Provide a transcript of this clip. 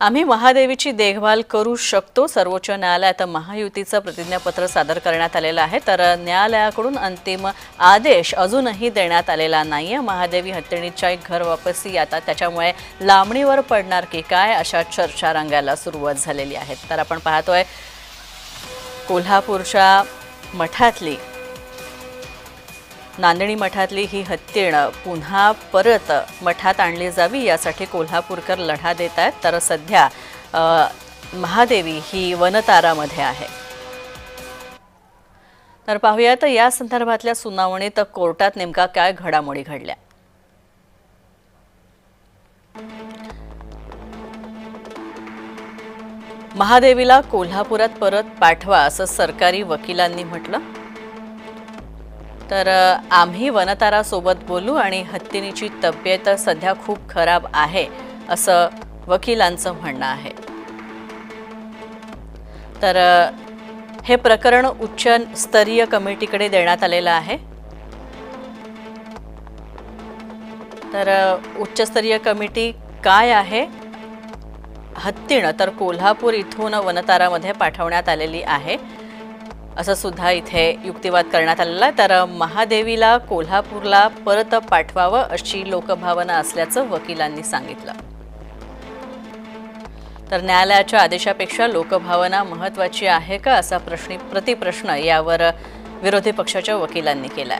आम्ही महादेवीची देखभाल करू शकतो। सर्वोच्च न्यायालयात महायुतीचं प्रतिज्ञापत्र सादर करण्यात आलेलं आहे। तर न्यायालयाकडून अंतिम आदेश अजूनही देण्यात आलेला नाहीये। महादेवी हत्तीणीच्या घर वापसी आता त्याच्यामुळे लांबणीवर पडणार की काय अशा चर्चा रंगायला सुरुवात झालेली आहे। तर आपण पाहतोय कोल्हापूरच्या मठातली नांदणी मठातली ही हत्तीण पुन्हा परत मठात आणली जावी यासाठी कोल्हापूरकर लढा देत आहेत। तर सध्या महादेवी ही वनतारामध्ये आहे। तर पाहूयात या संदर्भातल्या सुनावणीत कोर्टात नेमका काय घडामोडी घडल्या। महादेवीला कोल्हापुरात परत पाठवा असं सरकारी वकिलांनी म्हटलं। तर आम्ही वनतारा सोबत बोलू आणि हत्तीणीची तब्येत सध्या खूप खराब आहे असं वकिलांचं म्हणणं आहे। तर हे प्रकरण उच्च स्तरीय कमिटीकडे देण्यात आलेलं आहे। तर उच्च स्तरीय कमिटी काय आहे? हत्तीण तर कोल्हापूर इथून वनतारामध्ये पाठवण्यात आलेली आहे असं सुद्धा इथे युक्तिवाद करण्यात आलेला आहे। तर महादेवीला कोल्हापूरला परत पाठवावं अशी लोकभावना असल्याचं वकिलांनी सांगितलं। तर न्यायालयाच्या आदेशापेक्षा लोकभावना महत्त्वाची आहे का असा प्रतिप्रश्न यावर विरोधी पक्षाच्या वकिलांनी केलाय।